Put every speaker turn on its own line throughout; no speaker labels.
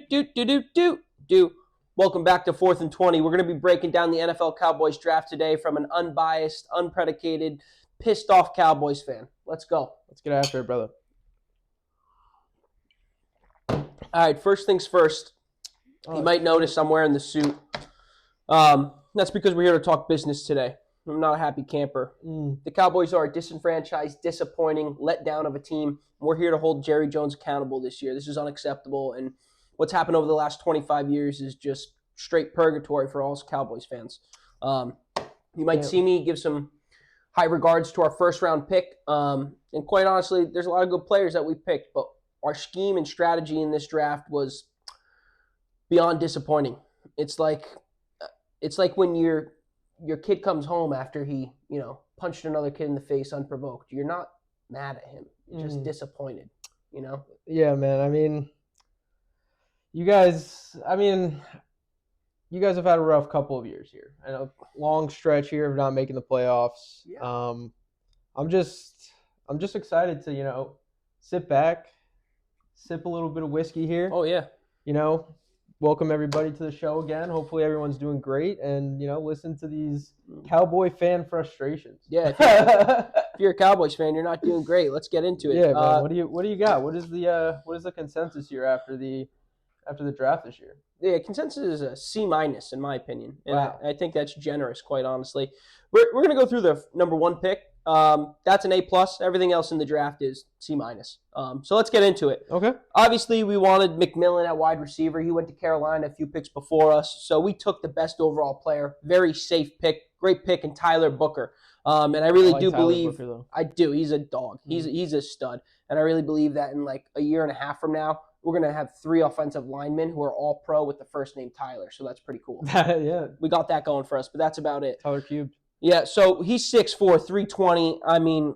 Do. Welcome back to 4th and 20. We're going to be breaking down the NFL Cowboys draft today from an unbiased, unpredicated, pissed off Cowboys fan. Let's go.
Let's get after it, brother.
All right, first things first. You might notice I'm wearing the suit. That's because we're here to talk business today. I'm not a happy camper. The Cowboys are a disenfranchised, disappointing, letdown of a team. We're here to hold Jerry Jones accountable this year. This is unacceptable, and what's happened over the last 25 years is just straight purgatory for all us Cowboys fans. You might see me give some high regards to our first-round pick, and quite honestly, there's a lot of good players that we picked, but our scheme and strategy in this draft was beyond disappointing. It's like when your kid comes home after he, punched another kid in the face unprovoked. You're not mad at him. You're just disappointed,
Yeah, man. I mean, you guys have had a rough couple of years here. And a long stretch here of not making the playoffs.
Yeah.
I'm just excited to, sit back, sip a little bit of whiskey here.
Oh, yeah.
Welcome everybody to the show again. Hopefully everyone's doing great and, listen to these Cowboy fan frustrations.
Yeah, if you're a Cowboys fan, you're not doing great. Let's get into it.
Yeah, man. What do you got? What is the consensus here after the draft this year?
Yeah, consensus is a C- in my opinion. And
wow.
I think that's generous, quite honestly. We're going to go through the number one pick. That's an A+. Everything else in the draft is C-. So let's get into it.
Okay.
Obviously, we wanted McMillan at wide receiver. He went to Carolina a few picks before us. So we took the best overall player. Very safe pick. Great pick in Tyler Booker. And I really do believe – I do. He's a dog. He's a stud. And I really believe that in like a year and a half from now, we're going to have 3 offensive linemen who are all pro with the first name Tyler. So that's pretty cool.
Yeah.
We got that going for us, but that's about it.
Tyler cubed.
Yeah, so he's 6'4", 320. I mean,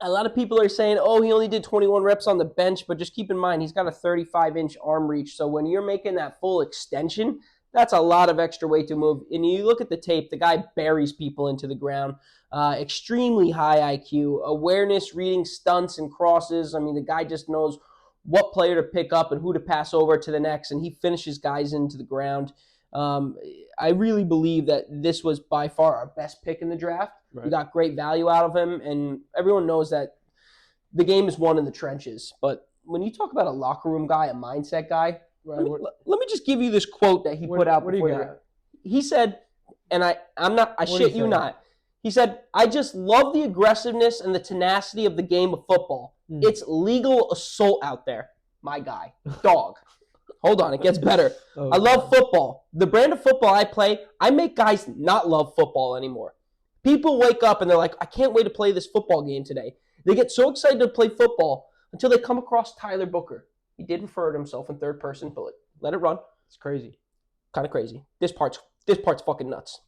a lot of people are saying, oh, he only did 21 reps on the bench, but just keep in mind, he's got a 35-inch arm reach. So when you're making that full extension, that's a lot of extra weight to move. And you look at the tape, the guy buries people into the ground. Extremely high IQ, awareness, reading stunts and crosses. I mean, the guy just knows what player to pick up and who to pass over to the next, and he finishes guys into the ground. I really believe that this was by far our best pick in the draft. Right. We got great value out of him, and everyone knows that the game is won in the trenches. But when you talk about a locker room guy, a mindset guy, right, let me just give you this quote that he put out before the draft. He said, and I shit you not, he said, I just love the aggressiveness and the tenacity of the game of football. It's legal assault out there. My guy. Dog. Hold on, it gets better. I love football. The brand of football I play, I make guys not love football anymore. People wake up and they're like, I can't wait to play this football game today. They get so excited to play football until they come across Tyler Booker. He did refer to himself in third person, but let it run.
It's crazy.
Kind of crazy. This part's fucking nuts.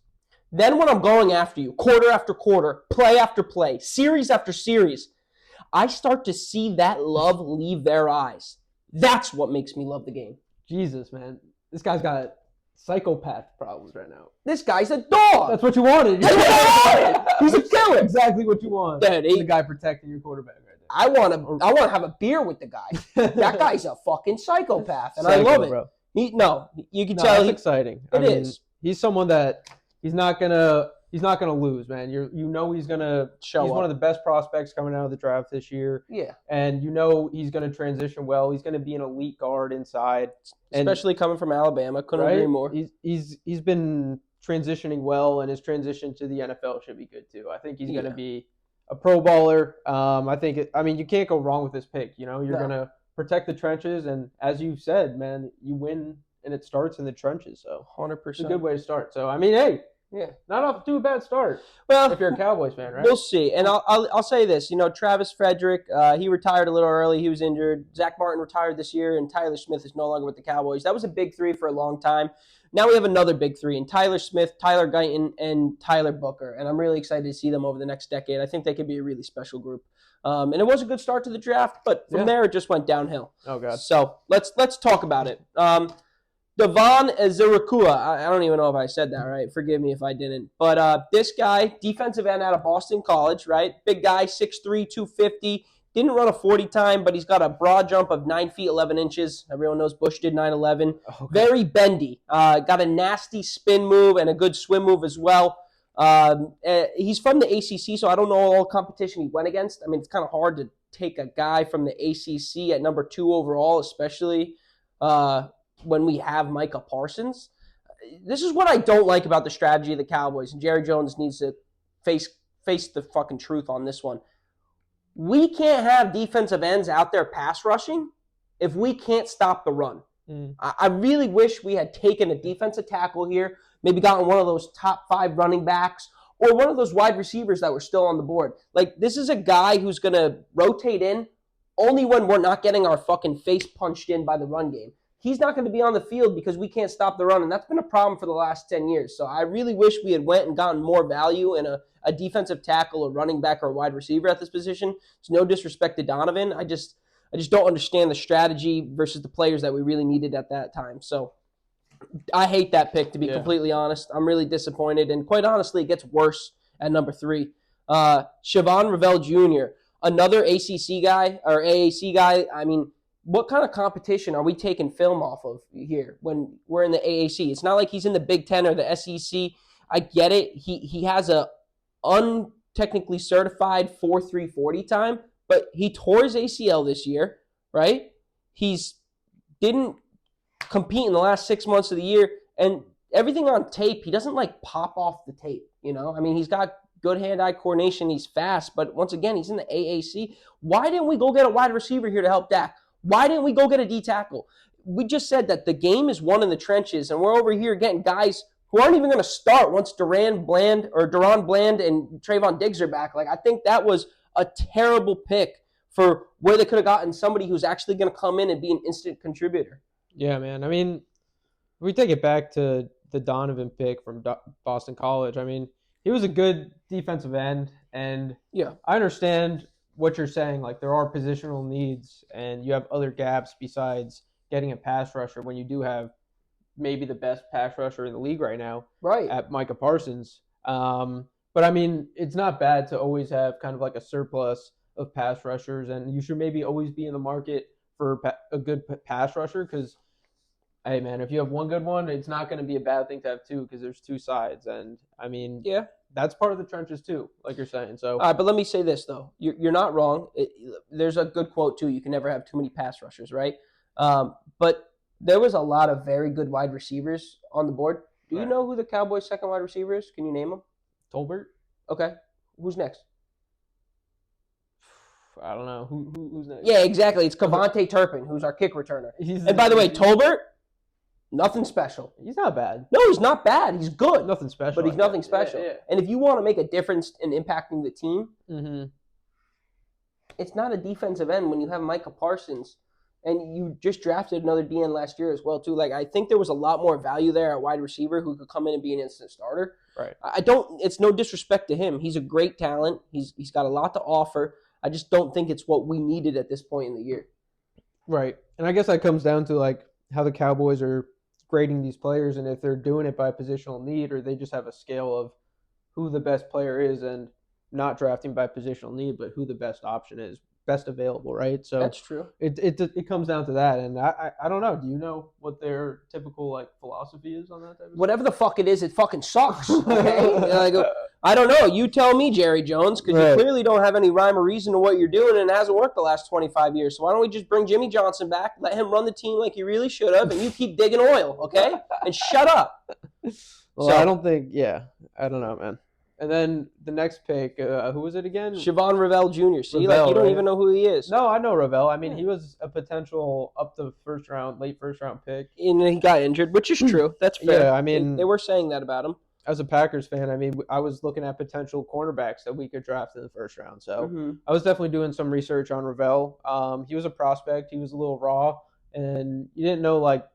Then when I'm going after you, quarter after quarter, play after play, series after series, I start to see that love leave their eyes. That's what makes me love the game.
Jesus, man. This guy's got psychopath problems right now.
This guy's a dog.
That's what you wanted.
That's what I wanted. He's a killer.
Exactly what you want. The guy protecting your quarterback right there.
I want to have a beer with the guy. That guy's a fucking psychopath, and I love it. Bro. You can tell.
That's exciting.
It is.
He's someone that he's not gonna lose, man. He's gonna show up. He's one of the best prospects coming out of the draft this year.
Yeah.
And he's gonna transition well. He's gonna be an elite guard inside.
Especially coming from Alabama. Couldn't agree more.
He's been transitioning well, and his transition to the NFL should be good too. I think he's gonna be a pro baller. You can't go wrong with this pick. You're gonna protect the trenches, and as you said, man, you win and it starts in the trenches. So
100%.
It's a good way to start. So hey. Yeah, not off to a bad start.
Well,
if you're a Cowboys fan, right?
We'll see. And I'll say this. Travis Frederick, he retired a little early. He was injured. Zach Martin retired this year, and Tyler Smith is no longer with the Cowboys. That was a big 3 for a long time. Now we have another big 3 in Tyler Smith, Tyler Guyton, and Tyler Booker. And I'm really excited to see them over the next decade. I think they could be a really special group. And it was a good start to the draft, but from there it just went downhill.
Oh God.
So let's talk about it. Devon Azarakua. I don't even know if I said that right. Forgive me if I didn't. But this guy, defensive end out of Boston College, right? Big guy, 6'3", 250. Didn't run a 40 time, but he's got a broad jump of 9 feet 11 inches. Everyone knows Bush did 9'11".
Okay.
Very bendy. Got a nasty spin move and a good swim move as well. He's from the ACC, so I don't know all competition he went against. I mean, it's kind of hard to take a guy from the ACC at number 2 overall, especially when we have Micah Parsons. This is what I don't like about the strategy of the Cowboys, and Jerry Jones needs to face the fucking truth on this one. We can't have defensive ends out there pass rushing if we can't stop the run. I really wish we had taken a defensive tackle here, maybe gotten one of those top 5 running backs or one of those wide receivers that were still on the board. Like, this is a guy who's going to rotate in only when we're not getting our fucking face punched in by the run game. He's not going to be on the field because we can't stop the run, and that's been a problem for the last 10 years. So I really wish we had went and gotten more value in a defensive tackle, a running back, or a wide receiver at this position. It's no disrespect to Donovan. I just don't understand the strategy versus the players that we really needed at that time. So I hate that pick, to be completely honest. I'm really disappointed, and quite honestly, it gets worse at number 3. Siobhan Revell Jr., another ACC guy or AAC guy. I mean, what kind of competition are we taking film off of here when we're in the AAC? It's not like he's in the Big Ten or the SEC. I get it. He has a untechnically certified 4.3 40 time, but he tore his ACL this year, right? He's didn't compete in the last 6 months of the year, and everything on tape, he doesn't like pop off the tape, you know? I mean, he's got good hand-eye coordination. He's fast, but once again, he's in the AAC. Why didn't we go get a wide receiver here to help Dak? Why didn't we go get a D tackle? We just said that the game is won in the trenches, and we're over here getting guys who aren't even going to start once Deron Bland and Trayvon Diggs are back. Like, I think that was a terrible pick for where they could have gotten somebody who's actually going to come in and be an instant contributor.
Yeah, man. I mean, we take it back to the Donovan pick from Boston College. I mean, he was a good defensive end, and I understand what you're saying. Like, there are positional needs, and you have other gaps besides getting a pass rusher when you do have maybe the best pass rusher in the league right now,
right,
at Micah Parsons. But I mean, it's not bad to always have kind of like a surplus of pass rushers, and you should maybe always be in the market for a good pass rusher because, hey, man, if you have one good one, it's not going to be a bad thing to have 2 because there's 2 sides. And, I mean, that's part of the trenches too, like you're saying. So,
all right, but let me say this, though. You're not wrong. There's a good quote, too. You can never have too many pass rushers, right? But there was a lot of very good wide receivers on the board. Do you know who the Cowboys' second wide receiver is? Can you name him?
Tolbert.
Okay. Who's next?
I don't know. Who's next?
Yeah, exactly. It's Kavontae Turpin, who's our kick returner. And by the way, Tolbert, nothing special.
He's not bad.
No, he's not bad. He's good.
Nothing special.
But he's nothing special. Yeah. And if you want to make a difference in impacting the team, it's not a defensive end when you have Micah Parsons. And you just drafted another DN last year as well, too. Like, I think there was a lot more value there at wide receiver who could come in and be an instant starter.
Right.
It's no disrespect to him. He's a great talent. He's got a lot to offer. I just don't think it's what we needed at this point in the year.
Right. And I guess that comes down to, like, how the Cowboys are grading these players and if they're doing it by positional need or they just have a scale of who the best player is and not drafting by positional need, but who the best option is. Best available, right? So
that's true.
It comes down to that, and I don't know. Do you know what their typical like philosophy is on that type of
whatever the fuck it fucking sucks. Okay, I don't know. You tell me, Jerry Jones, because you clearly don't have any rhyme or reason to what you're doing, and it hasn't worked the last 25 years. So why don't we just bring Jimmy Johnson back, let him run the team like he really should have, and you keep digging oil, okay? And shut up.
Well, so, I don't think. Yeah, I don't know, man. And then the next pick, who was it again?
Siobhan Revell Jr. See, Revell, like you don't even know who he is.
No, I know Revell. I mean, he was a potential up the late first round pick.
And he got injured, which is true. That's fair.
Yeah, I mean,
they were saying that about him.
As a Packers fan, I mean, I was looking at potential cornerbacks that we could draft in the first round. So I was definitely doing some research on Revell. He was a prospect. He was a little raw, and you didn't know like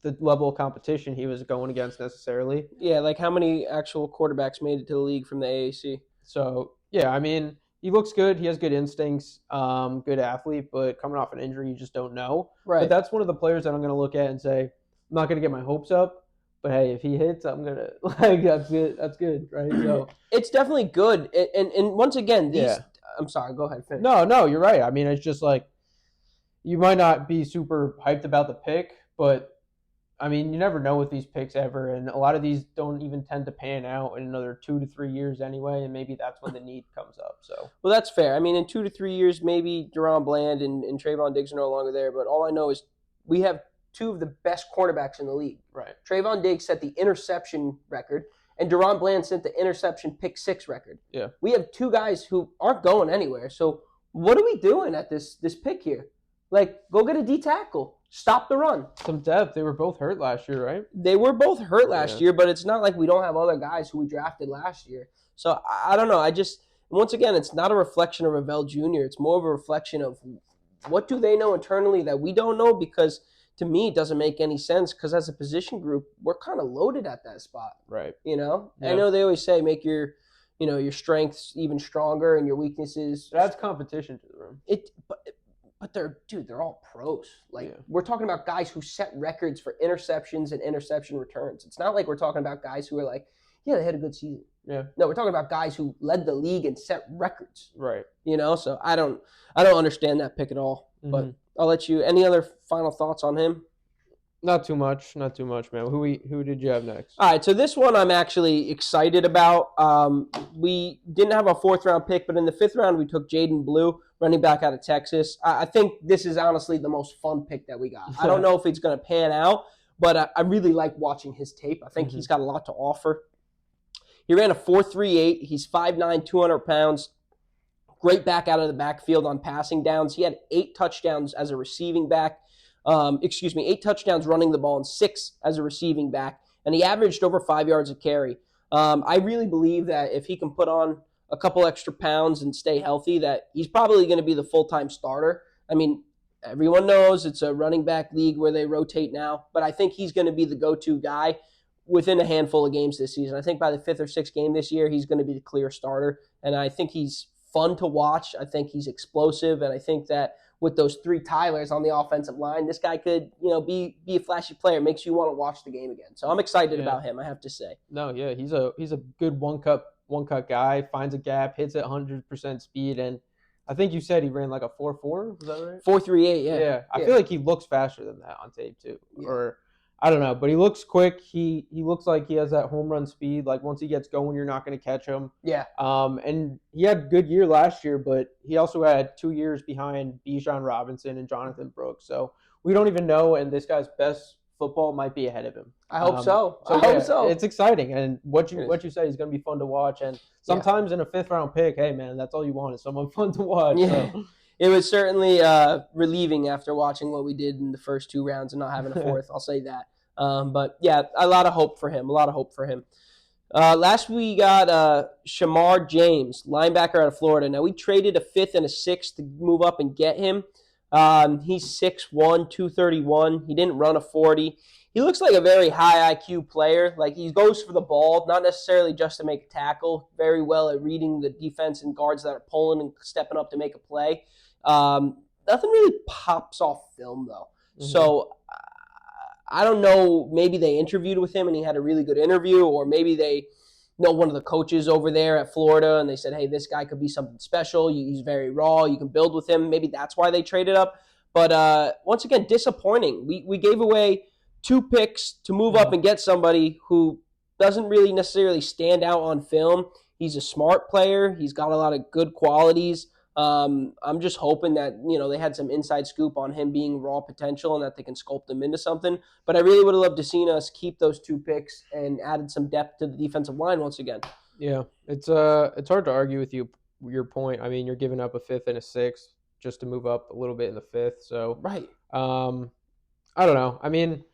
the level of competition he was going against necessarily.
Yeah, like how many actual quarterbacks made it to the league from the AAC?
So, yeah, I mean, he looks good. He has good instincts, good athlete, but coming off an injury, you just don't know.
Right.
But that's one of the players that I'm going to look at and say, I'm not going to get my hopes up, but hey, if he hits, I'm going to, like, that's good. That's good, right? So
it's definitely good. And once again, I'm sorry. Go ahead. Finish.
No, you're right. I mean, it's just like you might not be super hyped about the pick, but I mean, you never know with these picks ever, and a lot of these don't even tend to pan out in another 2 to 3 years anyway, and maybe that's when the need comes up. So,
well, that's fair. I mean, in 2 to 3 years, maybe Deron Bland and Trayvon Diggs are no longer there. But all I know is we have two of the best cornerbacks in the league.
right.
Trayvon Diggs set the interception record, and Deron Bland set the interception pick six record.
Yeah.
We have two guys who aren't going anywhere. So what are we doing at this pick here? Like, go get a D tackle. Stop the run.
Some depth. They were both hurt last year, right?
They were both hurt last year, but it's not like we don't have other guys who we drafted last year. So I don't know. Once again, it's not a reflection of Ravel Jr. It's more of a reflection of what do they know internally that we don't know, because to me it doesn't make any sense, because as a position group, we're kind of loaded at that spot.
Right.
You know?
Yeah.
I know they always say make your strengths even stronger and your weaknesses.
That's competition to the room.
But they're all pros. Like, we're talking about guys who set records for interceptions and interception returns. It's not like we're talking about guys who are like, yeah, they had a good season.
Yeah.
No, we're talking about guys who led the league and set records.
Right.
So I don't understand that pick at all. Mm-hmm. But I'll let you. Any other final thoughts on him?
Not too much, man. Who did you have next?
All right, so this one I'm actually excited about. We didn't have a 4th round pick, but in the 5th round we took Jaden Blue, running back out of Texas. I think this is honestly the most fun pick that we got. I don't know if it's going to pan out, but I really like watching his tape. I think he's got a lot to offer. He ran a 4.38. He's 5'9", 200 pounds. Great back out of the backfield on passing downs. He had 8 touchdowns as a receiving back. 8 touchdowns running the ball and 6 as a receiving back. And he averaged over 5 yards a carry. I really believe that if he can put on a couple extra pounds and stay healthy, that he's probably going to be the full-time starter. I mean, everyone knows it's a running back league where they rotate now, but I think he's going to be the go-to guy within a handful of games this season. I think by the 5th or 6th game this year, he's going to be the clear starter. And I think he's fun to watch. I think he's explosive. And I think that with those 3 Tylers on the offensive line, this guy could, be a flashy player. Makes you want to watch the game again. So I'm excited about him, I have to say.
No, yeah, he's a good one cut guy, finds a gap, hits at 100% speed, and I think you said he ran like a 4.4. Was that right?
4.38, yeah.
Yeah, I feel like he looks faster than that on tape too. Yeah. Or I don't know, but he looks quick. He looks like he has that home run speed. Like once he gets going, you're not going to catch him.
Yeah.
And he had a good year last year, but he also had 2 years behind Bijan Robinson and Jonathan Brooks. So we don't even know, and this guy's best football might be ahead of him.
I hope so. I hope so.
It's exciting, and what you say is going to be fun to watch. And sometimes in a 5th round pick, hey man, that's all you want is someone fun to watch.
Yeah.
So.
It was certainly relieving after watching what we did in the first 2 rounds and not having a 4th. I'll say that. But yeah, a lot of hope for him. Last we got Shamar James, linebacker out of Florida. Now we traded a 5th and a 6th to move up and get him. He's 6'1", 231. He didn't run a 40. He looks like a very high IQ player. Like he goes for the ball, not necessarily just to make a tackle. Very well at reading the defense and guards that are pulling and stepping up to make a play. Nothing really pops off film though. Mm-hmm. So I don't know. Maybe they interviewed with him and he had a really good interview, or maybe they know one of the coaches over there at Florida and they said, hey, this guy could be something special. He's very raw. You can build with him. Maybe that's why they traded up. But once again, disappointing. We gave away 2 picks to move up and get somebody who doesn't really necessarily stand out on film. He's a smart player. He's got a lot of good qualities. I'm just hoping that, they had some inside scoop on him being raw potential and that they can sculpt him into something. But I really would have loved to seen us keep those 2 picks and added some depth to the defensive line once again.
Yeah, it's hard to argue with your point. I mean, you're giving up a 5th and a 6th just to move up a little bit in the 5th. So
right.
I don't know. I mean,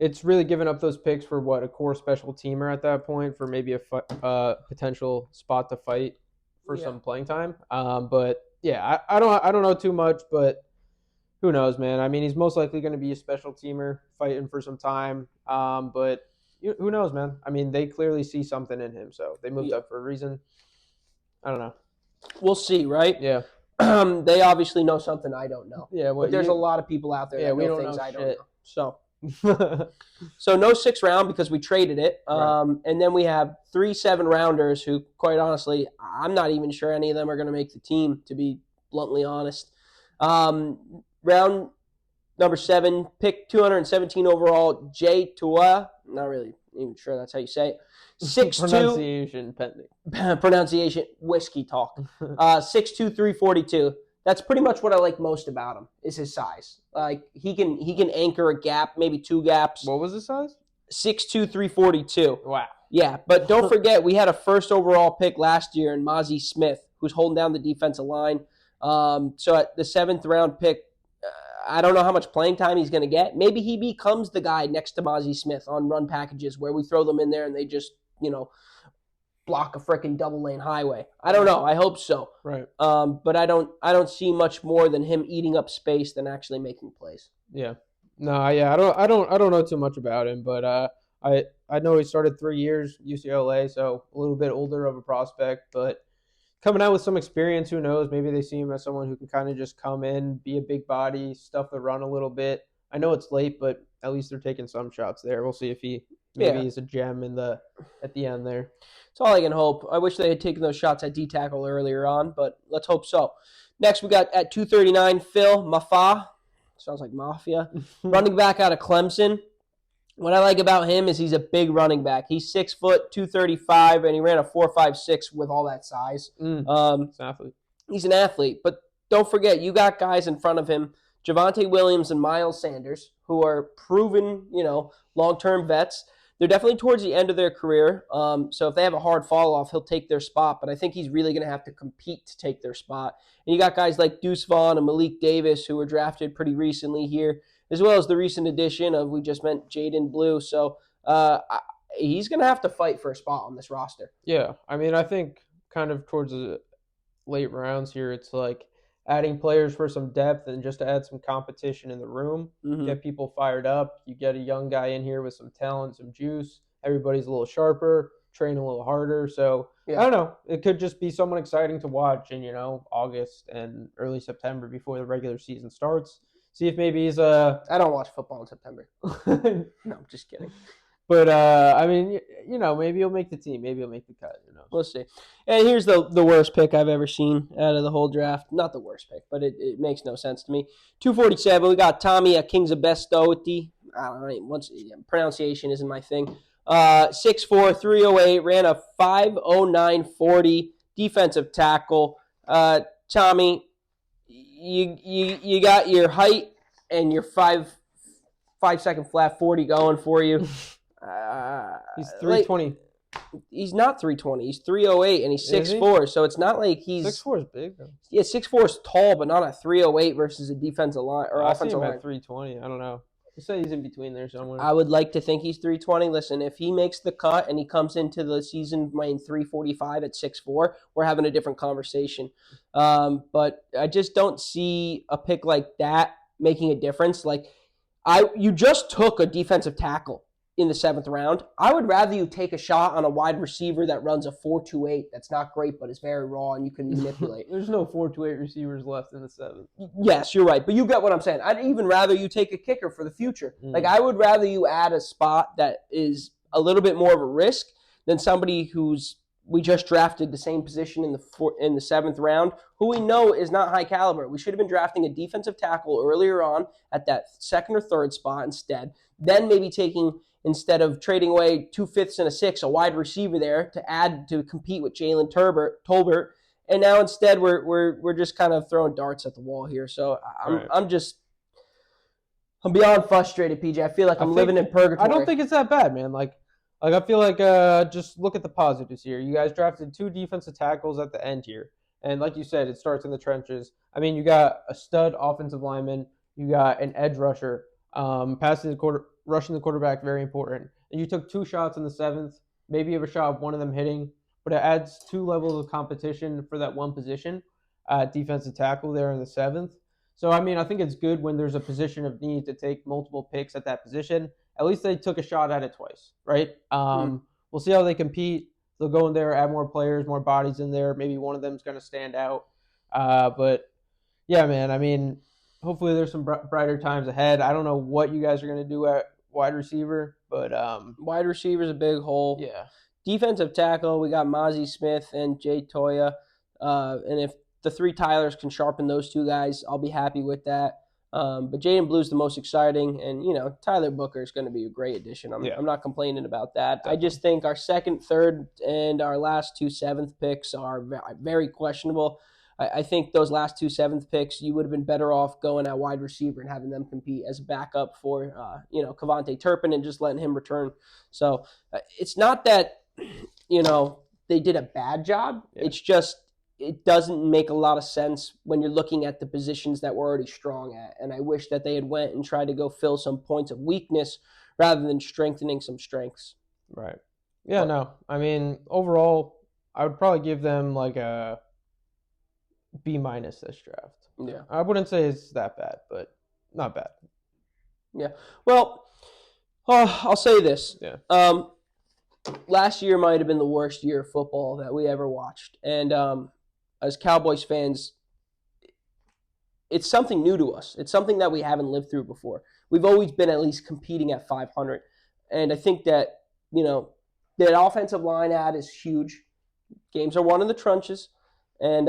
it's really giving up those picks for a core special teamer at that point for maybe a potential spot to fight for some playing time. But yeah, I don't know too much, but who knows, man? I mean, he's most likely going to be a special teamer fighting for some time. But who knows, man? I mean, they clearly see something in him, so they moved up for a reason. I don't know.
We'll see, right?
Yeah.
They obviously know something I don't know.
Yeah,
but there's a lot of people out there that know things I don't know. So So no 6th round because we traded it.
Right.
And then we have 3 7-rounders who, quite honestly, I'm not even sure any of them are going to make the team, to be bluntly honest. Round number 7, pick 217 overall, Jay Tua. Not really even sure that's how you say it. 6'2".
Pronunciation pending.
Pronunciation, whiskey talk. 6'2", 342. That's pretty much what I like most about him is his size. Like he can anchor a gap, maybe 2 gaps.
What was the size?
6'2", 342.
Wow.
Yeah, but don't forget we had a 1st overall pick last year in Mozzie Smith, who's holding down the defensive line. So at the 7th round pick, I don't know how much playing time he's going to get. Maybe he becomes the guy next to Mozzie Smith on run packages where we throw them in there and they just, block a freaking double lane highway. I don't know. I hope so.
Right.
But I don't see much more than him eating up space than actually making plays.
Yeah. No, yeah, I don't know too much about him, but I know he started 3 years UCLA, so a little bit older of a prospect, but coming out with some experience, who knows? Maybe they see him as someone who can kind of just come in, be a big body, stuff the run a little bit. I know it's late, but at least they're taking some shots there. We'll see if he's a gem at the end there.
That's all I can hope. I wish they had taken those shots at D-tackle earlier on, but let's hope so. Next, we got at 239, Phil Mafa. Sounds like mafia. Running back out of Clemson. What I like about him is he's a big running back. He's 6 foot, 235, and he ran a 4.56 with all that size.
He's an athlete.
He's an athlete, but don't forget, you got guys in front of him, Javonte Williams and Miles Sanders, who are proven, long-term vets. They're definitely towards the end of their career, so if they have a hard fall-off, he'll take their spot, but I think he's really going to have to compete to take their spot. And you got guys like Deuce Vaughn and Malik Davis, who were drafted pretty recently here, as well as the recent addition of, we just meant Jaden Blue, so he's going to have to fight for a spot on this roster.
Yeah, I mean, I think kind of towards the late rounds here, it's like adding players for some depth and just to add some competition in the room, get people fired up. You get a young guy in here with some talent, some juice. Everybody's a little sharper, train a little harder. So, I don't know. It could just be someone exciting to watch in, August and early September before the regular season starts. See if maybe he's I
don't watch football in September. No, I'm just kidding.
But, I mean, maybe he'll make the team. Maybe he'll make the cut.
We'll see. And here's the worst pick I've ever seen out of the whole draft. Not the worst pick, but it makes no sense to me. 247, we got Tommy Kingsabestoti. I don't know. Pronunciation isn't my thing. 6'4", 308, ran a 5.0940 defensive tackle. Tommy, you got your height and your 5-second flat 40 going for you.
He's 320.
He's not 320. He's 308, and he's 6'4". So it's not like he's
6'4" is big though.
Yeah, 6'4" is tall, but not a 308 versus a defensive line or offensive line.
320. I don't know. You say he's in between there somewhere.
I would like to think he's 320. Listen, if he makes the cut and he comes into the season weighing 345 at 6'4", we're having a different conversation. But I just don't see a pick like that making a difference. Like you just took a defensive tackle in the 7th round. I would rather you take a shot on a wide receiver that runs a 4.28. That's not great, but it's very raw and you can manipulate.
There's no 4.28 receivers left in the 7th.
Yes, you're right, but you get what I'm saying. I'd even rather you take a kicker for the future. Like I would rather you add a spot that is a little bit more of a risk than somebody we just drafted the same position in the 7th round, who we know is not high caliber. We should have been drafting a defensive tackle earlier on at that 2nd or 3rd spot instead. Then maybe taking, instead of trading away 2 5ths and a 6, a wide receiver there to add to compete with Jalen Tolbert. And now instead we're just kind of throwing darts at the wall here. So I'm beyond frustrated, PJ. I feel like I'm living in purgatory.
I don't think it's that bad, man. Like I feel like just look at the positives here. You guys drafted 2 defensive tackles at the end here. And like you said, it starts in the trenches. I mean, you got a stud offensive lineman. You got an edge rusher. Rushing the quarterback, very important. And you took 2 shots in the 7th. Maybe you have a shot of one of them hitting. But it adds 2 levels of competition for that one position, defensive tackle there in the 7th. So, I mean, I think it's good when there's a position of need to take multiple picks at that position. At least they took a shot at it twice, right? We'll see how they compete. They'll go in there, add more players, more bodies in there. Maybe one of them is going to stand out. But, yeah, man, I mean, hopefully there's some brighter times ahead. I don't know what you guys are going to do wide receiver, but
wide receiver's a big hole.
yeah.
Defensive tackle, we got Mozzie Smith and Jay Toya. And if the three Tylers can sharpen those two guys, I'll be happy with that. But Jaden Blue's the most exciting, and Tyler Booker is going to be a great addition. I'm not complaining about that.
Definitely.
I just think our second, third, and our last two seventh picks are very questionable. I think those last two seventh picks, you would have been better off going at wide receiver and having them compete as a backup for Kevontae Turpin and just letting him return. So it's not that they did a bad job. Yeah. It's just it doesn't make a lot of sense when you're looking at the positions that we're already strong at. And I wish that they had went and tried to go fill some points of weakness rather than strengthening some strengths.
Right. Yeah, no. I mean, overall, I would probably give them like a B- this draft.
Yeah.
I wouldn't say it's that bad, but not bad.
Yeah. Well, I'll say this.
Yeah.
Last year might have been the worst year of football that we ever watched. And as Cowboys fans, it's something new to us. It's something that we haven't lived through before. We've always been at least competing at 500. And I think that, that offensive line add is huge. Games are won in the trenches. And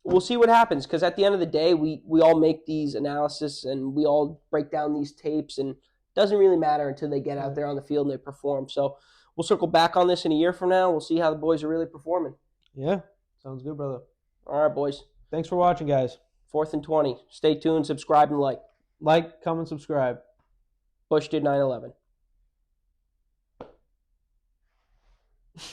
we'll see what happens, because at the end of the day, we all make these analysis and we all break down these tapes, and it doesn't really matter until they get out there on the field and they perform. So we'll circle back on this in a year from now. We'll see how the boys are really performing.
Yeah, sounds good, brother.
All right, boys.
Thanks for watching, guys.
4th and 20. Stay tuned, subscribe, and like.
Like, comment, subscribe.
Bush did 9/11.